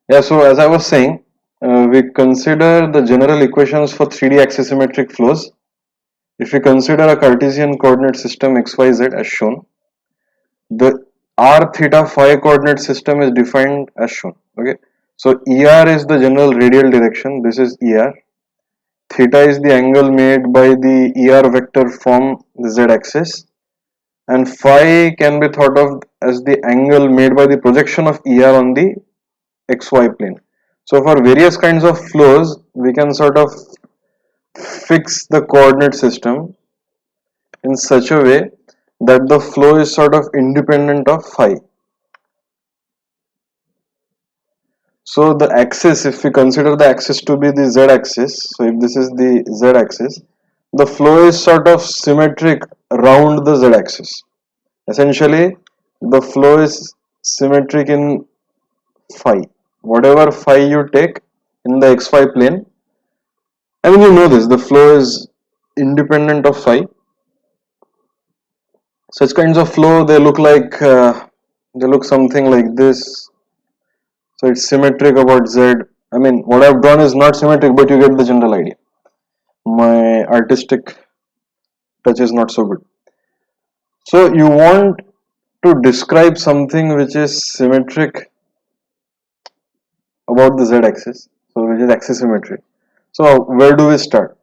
Yeah, so as I was saying, we consider the general equations for 3D axisymmetric flows. If we consider a Cartesian coordinate system xyz as shown, the r theta phi coordinate system is defined as shown. Okay, so er is the general radial direction. This is er. Theta is the angle made by the er vector from the z-axis, and phi can be thought of as the angle made by the projection of er on the xy plane. So for various kinds of flows, we can sort of fix the coordinate system in such a way that the flow is sort of independent of phi. So the axis, if we consider the axis to be the z-axis, so if this is the z-axis, the flow is sort of symmetric around the z-axis. Essentially, the flow is symmetric in phi. Whatever phi you take in the xy plane, I mean, you know this, the flow is independent of phi. Such kinds of flow, they look like, they look something like this. So it's symmetric about z. I mean, what I've drawn is not symmetric, but you get the general idea. My artistic touch is not so good. So you want to describe something which is symmetric about the z-axis, so which is axisymmetric. So where do we start?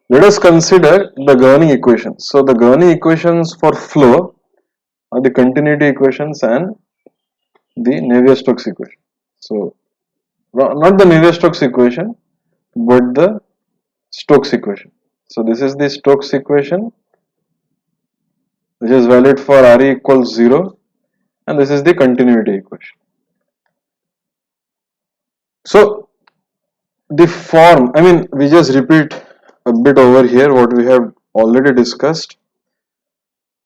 Let us consider the governing equations. So the governing equations for flow are the continuity equations and the Navier-Stokes equation. So not the Navier-Stokes equation, but the Stokes equation. So this is the Stokes equation, which is valid for Re equals 0, and this is the continuity equation. So the form, I mean, we just repeat a bit over here what we have already discussed.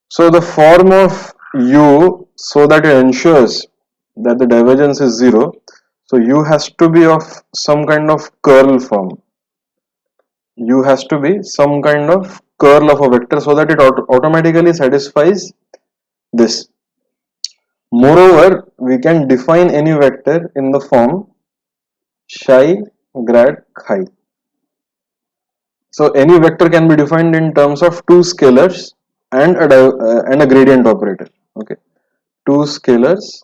So the form of U, so that it ensures that the divergence is 0, so U has to be of some kind of curl form. U has to be some kind of curl of a vector so that it automatically satisfies this. Moreover, we can define any vector in the form psi grad chi. So any vector can be defined in terms of two scalars and a gradient operator. Okay, two scalars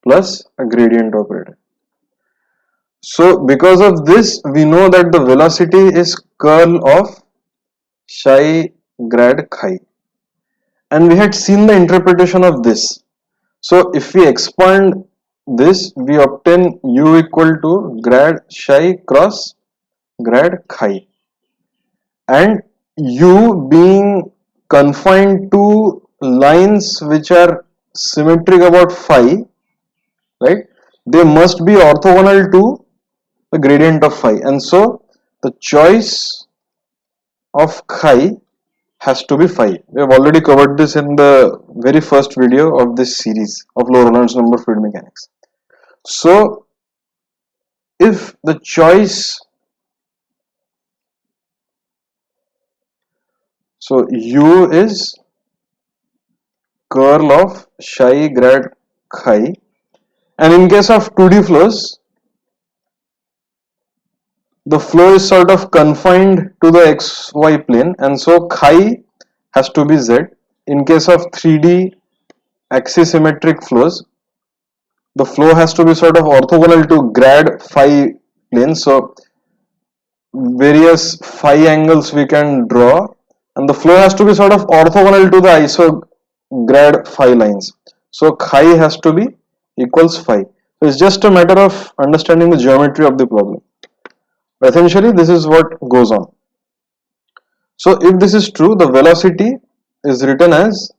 plus a gradient operator. So because of this, we know that the velocity is curl of psi grad chi, and we had seen the interpretation of this. So if we expand this, we obtain u equal to grad psi cross grad chi, and u being confined to lines which are symmetric about phi, right? They must be orthogonal to the gradient of phi, and so the choice of chi has to be phi. We have already covered this in the very first video of this series of low Reynolds number fluid mechanics. So if the choice, so u is curl of psi grad chi, and in case of 2D flows, the flow is sort of confined to the xy plane, and so chi has to be z. In case of 3D axisymmetric flows, the flow has to be sort of orthogonal to grad phi plane. So various phi angles we can draw, and the flow has to be sort of orthogonal to the isograd phi lines. So chi has to be equals phi. So it's just a matter of understanding the geometry of the problem. But essentially, this is what goes on. So if this is true, the velocity is written as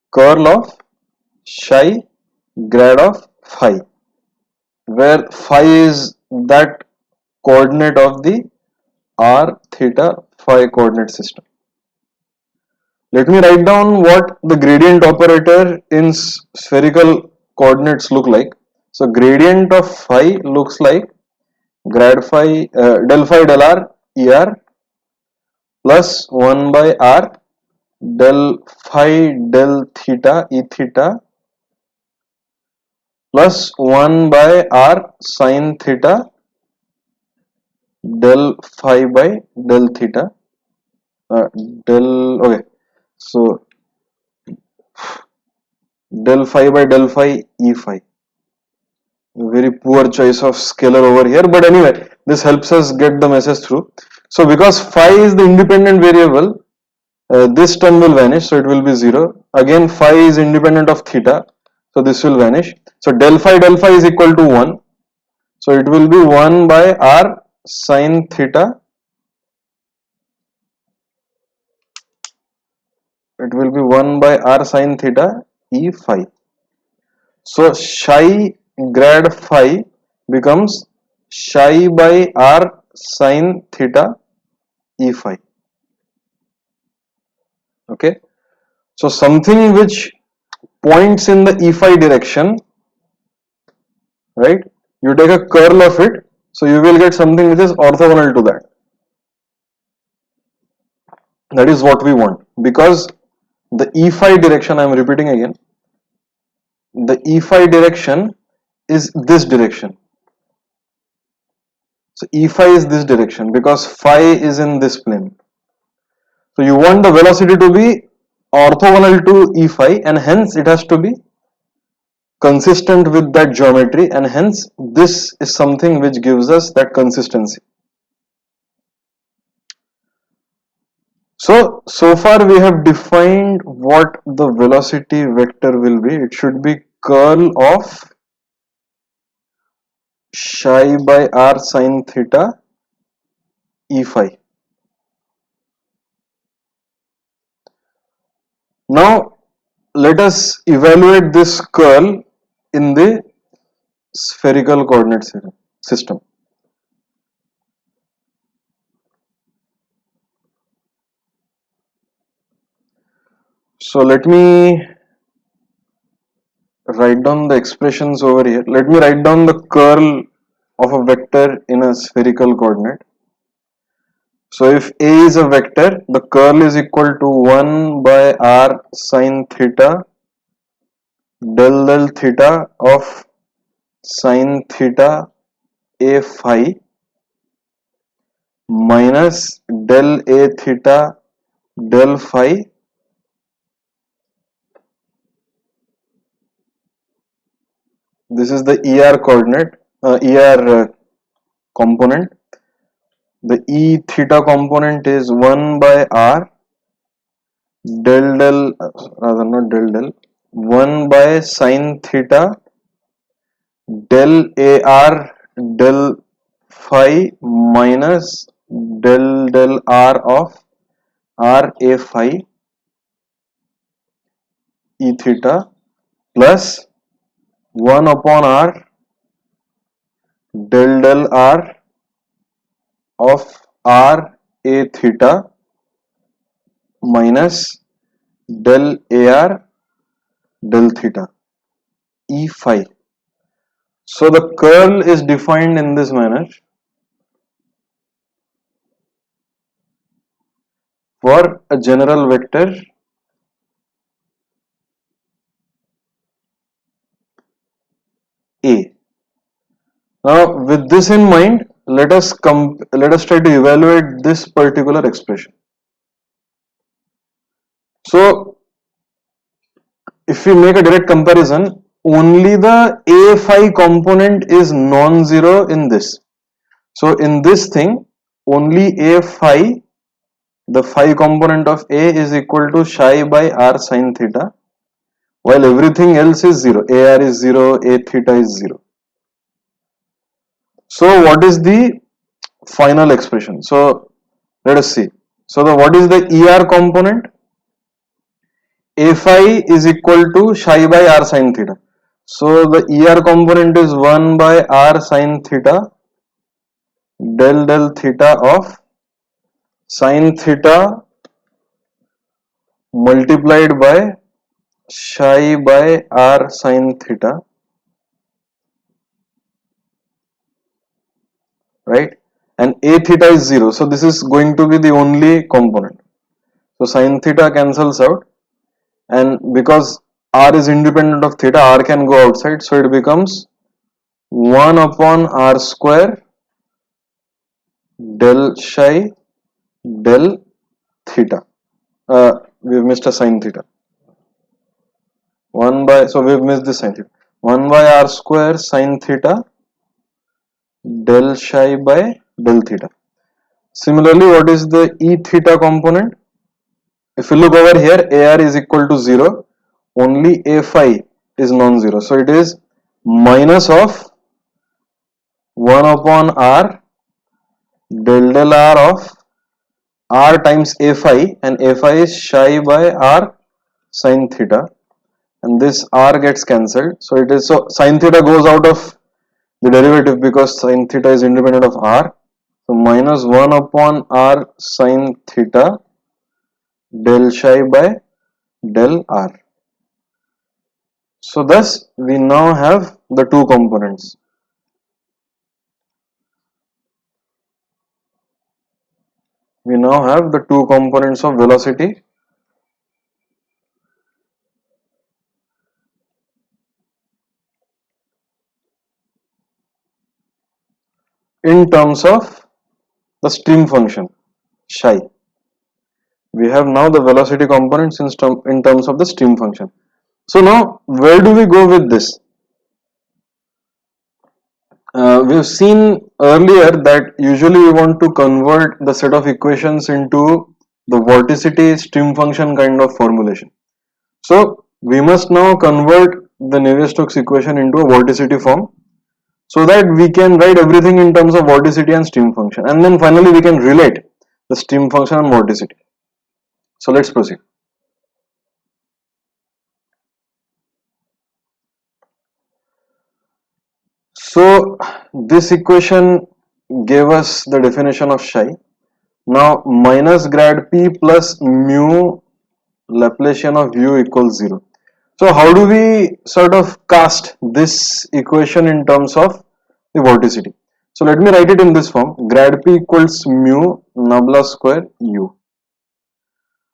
curl of psi grad of phi, where phi is that coordinate of the r theta phi coordinate system. Let me write down what the gradient operator in spherical coordinates look like. So gradient of phi looks like grad phi del phi del r er plus 1 by r del phi del theta e theta plus 1 by r sin theta del phi by del theta del okay, so del phi by del phi e phi. Very poor choice of scalar over here, but anyway, this helps us get the message through. So because phi is the independent variable, this term will vanish, so it will be 0. Again, phi is independent of theta, so this will vanish. So del phi is equal to 1, so it will be 1 by r sin theta, it will be 1 by r sin theta e phi. So psi grad phi becomes psi by r sin theta e phi. Okay, so something which points in the e phi direction, right? You take a curl of it, so you will get something which is orthogonal to that. That is what we want, because the e phi direction, I am repeating again, the e phi direction is this direction. So e phi is this direction because phi is in this plane. So you want the velocity to be orthogonal to e phi, and hence it has to be consistent with that geometry, and hence this is something which gives us that consistency. So far we have defined what the velocity vector will be. It should be curl of psi by r sin theta e phi. Now let us evaluate this curl in the spherical coordinate system. So let me write down the expressions over here. Let me write down the curl of a vector in a spherical coordinate. So if A is a vector, the curl is equal to 1 by r sin theta del theta of sin theta a phi minus del a theta del phi this is the ER coordinate, component. The E theta component is 1 by r rather not del 1 by sin theta del AR del phi minus del R of R A phi E theta plus 1 upon R del R of R A theta minus del AR del theta E phi. So the curl is defined in this manner for a general vector A. Now with this in mind, let us try to evaluate this particular expression. So if we make a direct comparison, only the A phi component is non-zero in this. So in this thing, only A phi, the phi component of A is equal to psi by r sin theta, while everything else is 0. AR is 0, A theta is 0. So what is the final expression? So let us see. So what is the ER component? A phi is equal to psi by r sin theta. So the ER component is 1 by r sin theta del theta of sin theta multiplied by psi by r sin theta, right? And A theta is 0. So this is going to be the only component. So sin theta cancels out, and because r is independent of theta, r can go outside, so it becomes 1 upon r square del psi del theta. We've missed a sine theta. 1 by, so we've missed the sine theta. 1 by r square sine theta del psi by del theta. Similarly, what is the E theta component? If you look over here, AR is equal to 0, only A phi is non-zero. So it is minus of 1 upon R del R of R times A phi, and A phi is psi by R sine theta, and this R gets cancelled. So it is, so sine theta goes out of the derivative because sine theta is independent of R. So minus 1 upon R sine theta del psi by del R. So thus we now have the two components. We now have the two components of velocity in terms of the stream function psi. We have now the velocity components in terms of the stream function. So now where do we go with this? We've seen earlier that usually we want to convert the set of equations into the vorticity stream function kind of formulation. So we must now convert the Navier-Stokes equation into a vorticity form, so that we can write everything in terms of vorticity and stream function, and then finally we can relate the stream function and vorticity. So let's proceed. So this equation gave us the definition of psi. Now minus grad p plus mu Laplacian of u equals 0. So how do we sort of cast this equation in terms of the vorticity? So let me write it in this form: grad p equals mu nabla square u.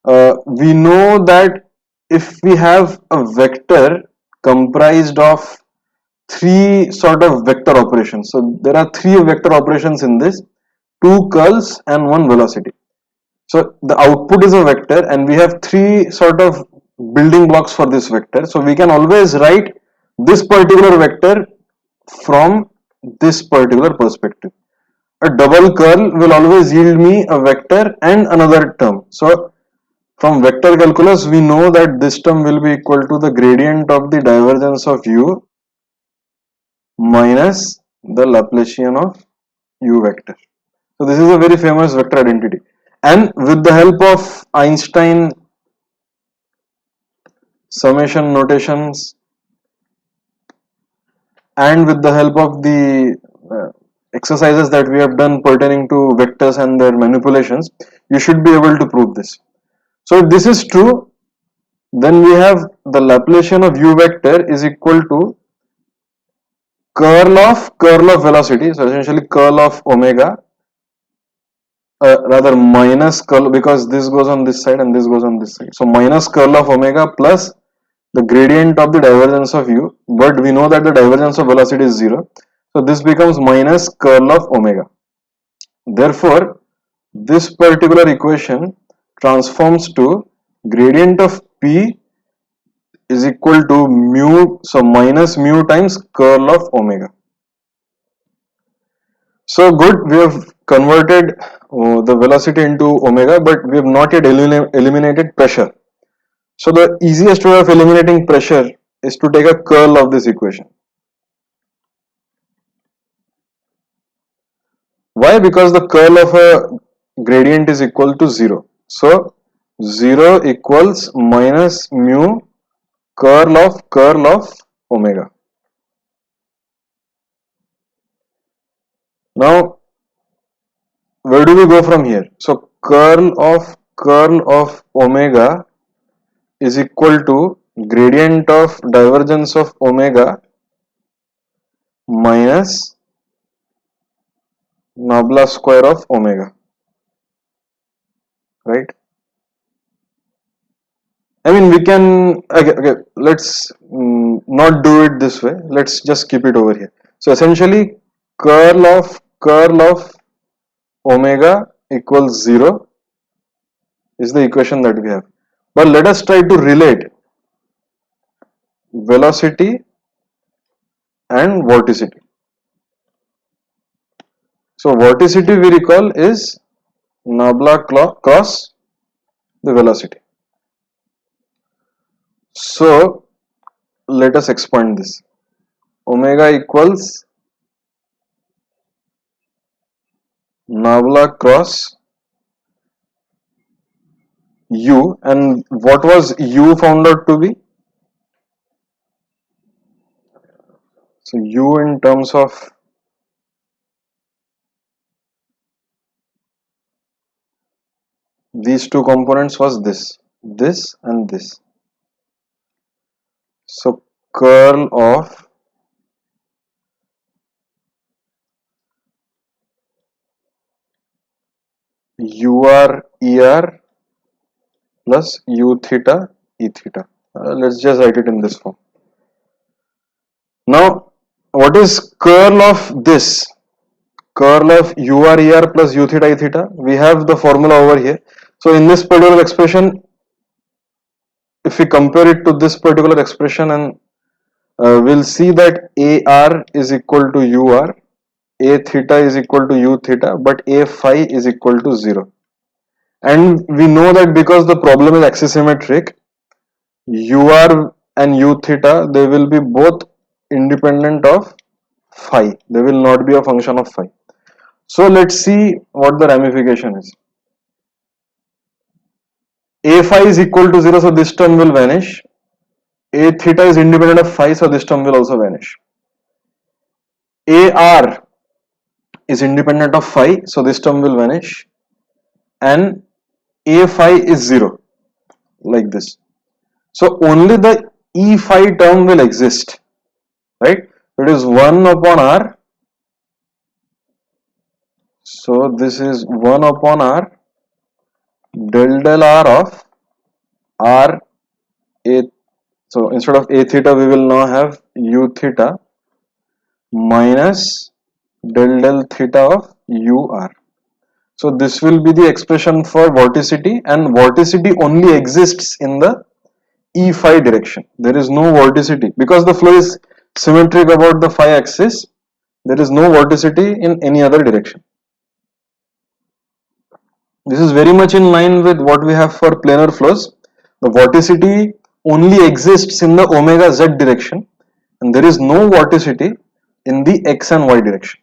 We know that if we have a vector comprised of three sort of vector operations, so there are three vector operations in this, two curls and one velocity. So the output is a vector and we have three sort of building blocks for this vector. So we can always write this particular vector from this particular perspective. A double curl will always yield me a vector and another term. So from vector calculus, we know that this term will be equal to the gradient of the divergence of u minus the Laplacian of u vector. So this is a very famous vector identity. And with the help of Einstein summation notations and with the help of the exercises that we have done pertaining to vectors and their manipulations, you should be able to prove this. So if this is true, then we have the Laplacian of u vector is equal to curl of velocity, so essentially curl of omega, rather minus curl, because this goes on this side and this goes on this side, so minus curl of omega plus the gradient of the divergence of u, but we know that the divergence of velocity is 0, so this becomes minus curl of omega. Therefore this particular equation transforms to gradient of p is equal to mu, so minus mu times curl of omega. So good, we have converted the velocity into omega, but we have not yet eliminated pressure. So the easiest way of eliminating pressure is to take a curl of this equation. Why? Because the curl of a gradient is equal to 0. So 0 equals minus mu curl of omega. Now where do we go from here? So curl of omega is equal to gradient of divergence of omega minus nabla square of omega, right? I mean, we can, okay, let's not do it this way. Let's just keep it over here. So essentially, curl of omega equals 0 is the equation that we have. But let us try to relate velocity and vorticity. So vorticity, we recall, is nabla cross the velocity. So let us expand this. Omega equals nabla cross u, and what was u found out to be? So u in terms of these two components was this and this. So curl of ur er plus u theta e theta. Let's just write it in this form. Now what is curl of this? Curl of ur er plus u theta e theta. We have the formula over here. So in this particular expression, if we compare it to this particular expression, and we'll see that ar is equal to ur, a theta is equal to u theta, but a phi is equal to 0. And we know that because the problem is axisymmetric, ur and u theta, they will be both independent of phi. They will not be a function of phi. So let's see what the ramification is. A phi is equal to 0, so this term will vanish. A theta is independent of phi, so this term will also vanish. AR is independent of phi, so this term will vanish. And A phi is 0, like this. So only the E phi term will exist, right? It is 1 upon R. So this is 1 upon R del R of R A. So instead of A theta, we will now have U theta minus del theta of UR. So this will be the expression for vorticity, and vorticity only exists in the E phi direction. There is no vorticity because the flow is symmetric about the phi axis. There is no vorticity in any other direction. This is very much in line with what we have for planar flows. The vorticity only exists in the omega z direction, and there is no vorticity in the x and y direction.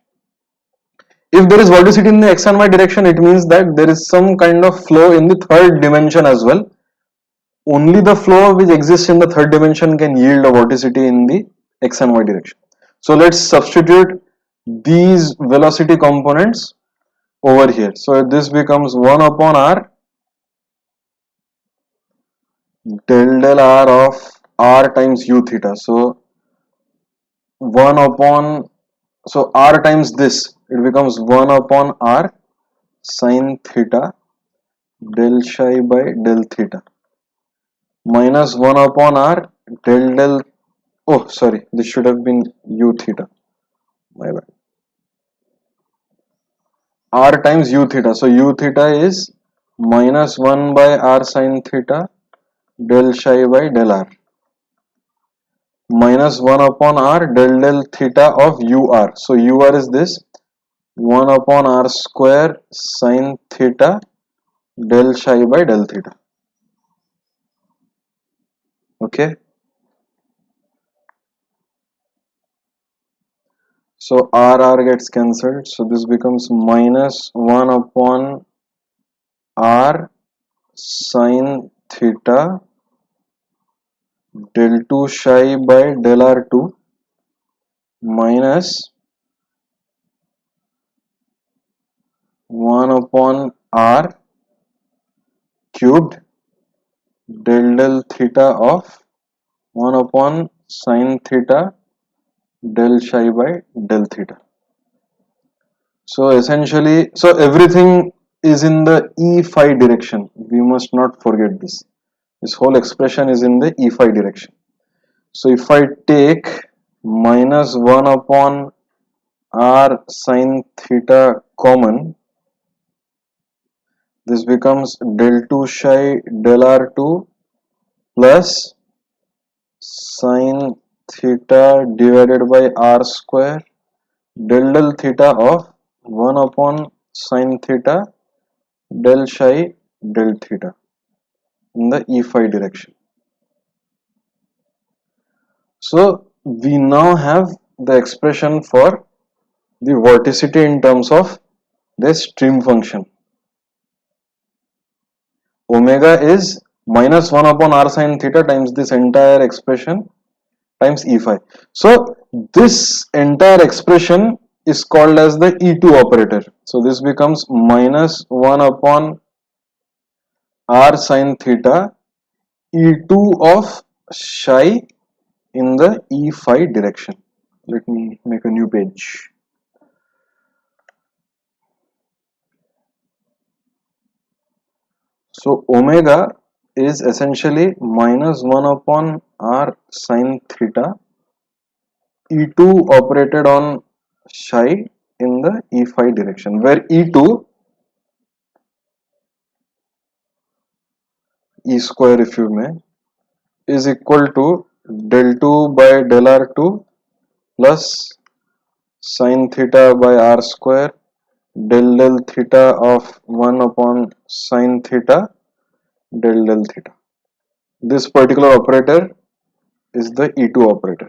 If there is vorticity in the x and y direction, it means that there is some kind of flow in the third dimension as well. Only the flow which exists in the third dimension can yield a vorticity in the x and y direction. So let's substitute these velocity components over here. So this becomes 1 upon r del r of r times u theta. So 1 upon, so r times this, it becomes 1 upon r sine theta del psi by del theta minus 1 upon r del, oh sorry, this should have been u theta, my bad, r times u theta. So u theta is minus 1 by r sine theta del psi by del r minus 1 upon r del theta of ur. So ur is this 1 upon r square sine theta del psi by del theta. Okay. So r gets cancelled. So this becomes minus 1 upon r sine theta del 2 psi by del r2 minus 1 upon r cubed del theta of 1 upon sine theta del psi by del theta. So essentially, so everything is in the E phi direction. We must not forget this. This whole expression is in the E phi direction. So if I take minus 1 upon r sine theta common, this becomes del 2 psi del r2 plus sine theta divided by r square del theta of 1 upon sine theta del psi del theta in the E phi direction. So we now have the expression for the vorticity in terms of the stream function. Omega is minus 1 upon r sine theta times this entire expression times E phi. So this entire expression is called as the E2 operator. So this becomes minus 1 upon r sine theta E2 of psi in the E phi direction. Let me make a new page. So omega is essentially minus 1 upon r sine theta E2 operated on psi in the E phi direction, where E2, E square if you may, is equal to del 2 by del r2 plus sine theta by r square del theta of 1 upon sine theta del theta. This particular operator is the E2 operator.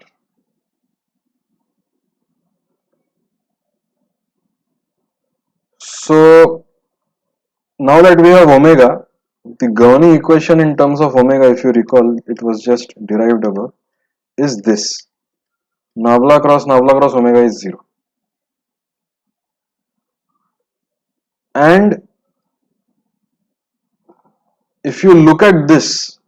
So now that we have omega, the governing equation in terms of omega, if you recall, it was just derived above, is this. Nabla cross omega is 0. And if you look at this,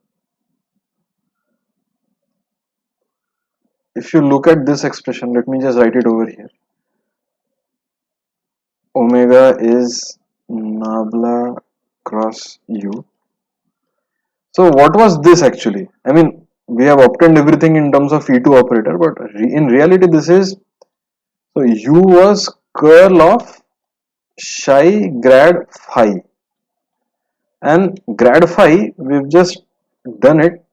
expression, let me just write it over here. Omega is nabla cross u. So what was this actually? I mean, we have obtained everything in terms of E2 operator, but in reality this is, so u was curl of psi grad phi, and grad phi we've just done it.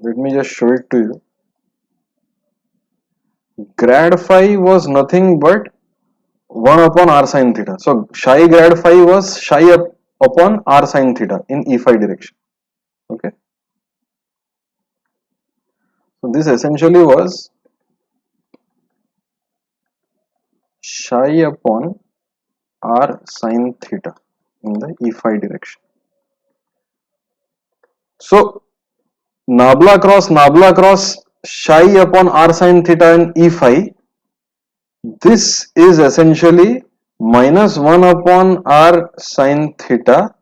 Let me just show it to you. Grad phi was nothing but 1 upon r sine theta. So psi grad phi was psi upon r sine theta in E phi direction. Okay. So this essentially was psi upon r sine theta in the E phi direction. So nabla cross psi upon r sine theta in E phi, this is essentially minus 1 upon r sine theta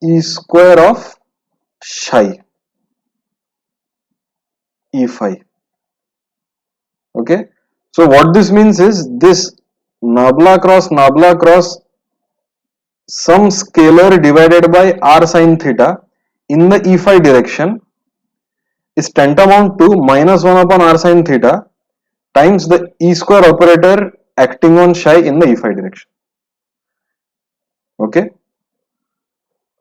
E square of psi E phi. Okay. So what this means is this nabla cross some scalar divided by r sine theta in the E phi direction is tantamount to minus 1 upon r sine theta times the E square operator acting on psi in the E phi direction. Okay.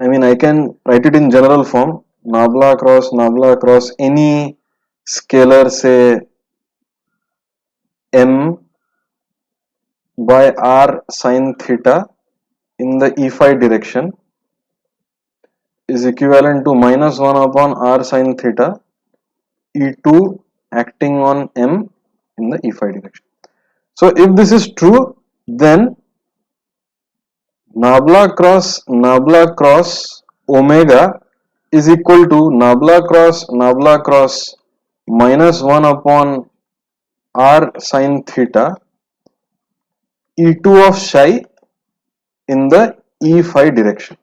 I mean, I can write it in general form. Nabla cross any scalar, say m by r sine theta in the E phi direction is equivalent to minus 1 upon r sine theta E2 acting on m in the E phi direction. So if this is true, then nabla cross omega is equal to nabla cross minus 1 upon r sine theta E2 of psi in the E phi direction.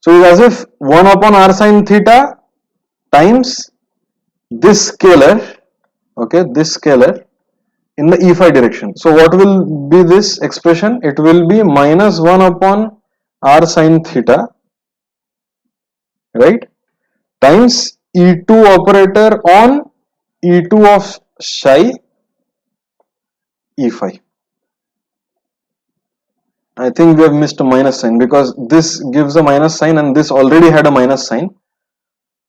So it is as if 1 upon r sine theta times this scalar, okay, this scalar in the E phi direction. So what will be this expression? It will be minus 1 upon r sine theta right, times E2 operator on E2 of psi E phi. I think we have missed a minus sign because this gives a minus sign and this already had a minus sign.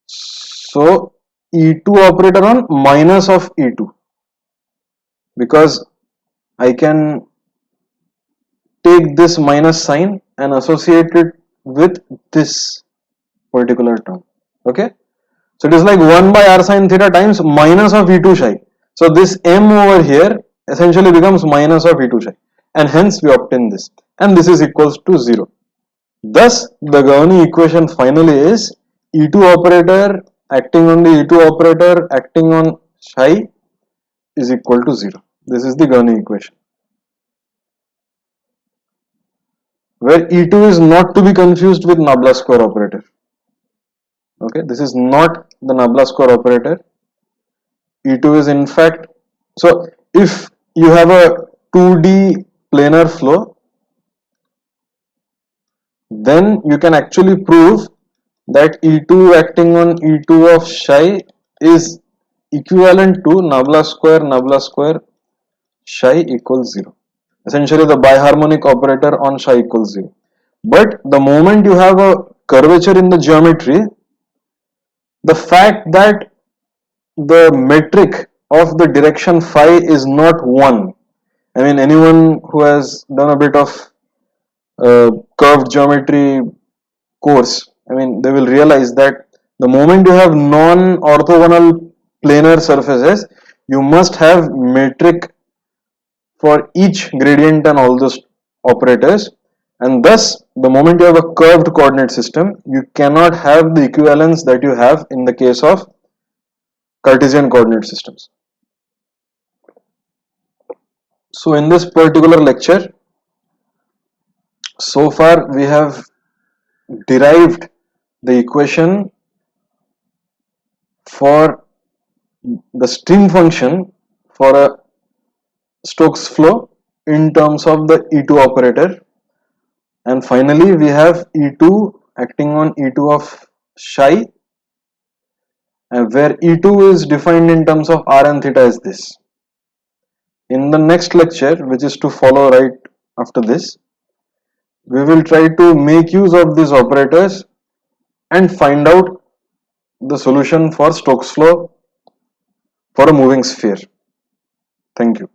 So E2 operator on minus of E2, because I can take this minus sign and associate it with this particular term. Okay, so it is like 1 by r sine theta times minus of E2 psi. So this m over here essentially becomes minus of E2 psi, and hence we obtain this, and this is equals to 0. Thus the governing equation finally is E2 operator acting on the E2 operator acting on psi is equal to 0. This is the governing equation, where E2 is not to be confused with Nabla square operator. Okay, this is not the Nabla square operator. E2 is in fact, so if you have a 2D planar flow, then you can actually prove that E2 acting on E2 of psi is equivalent to Nabla square psi equals 0. Essentially the biharmonic operator on psi equals 0. But the moment you have a curvature in the geometry, the fact that the metric of the direction phi is not 1. I mean, anyone who has done a bit of curved geometry course, I mean, they will realize that the moment you have non-orthogonal planar surfaces, you must have metric for each gradient and all those operators, and thus the moment you have a curved coordinate system, you cannot have the equivalence that you have in the case of Cartesian coordinate systems. So in this particular lecture, so far we have derived the equation for the stream function for a Stokes flow in terms of the E2 operator, and finally we have E2 acting on E2 of psi, where E2 is defined in terms of r and theta is this. In the next lecture, which is to follow right after this, we will try to make use of these operators and find out the solution for Stokes flow for a moving sphere. Thank you.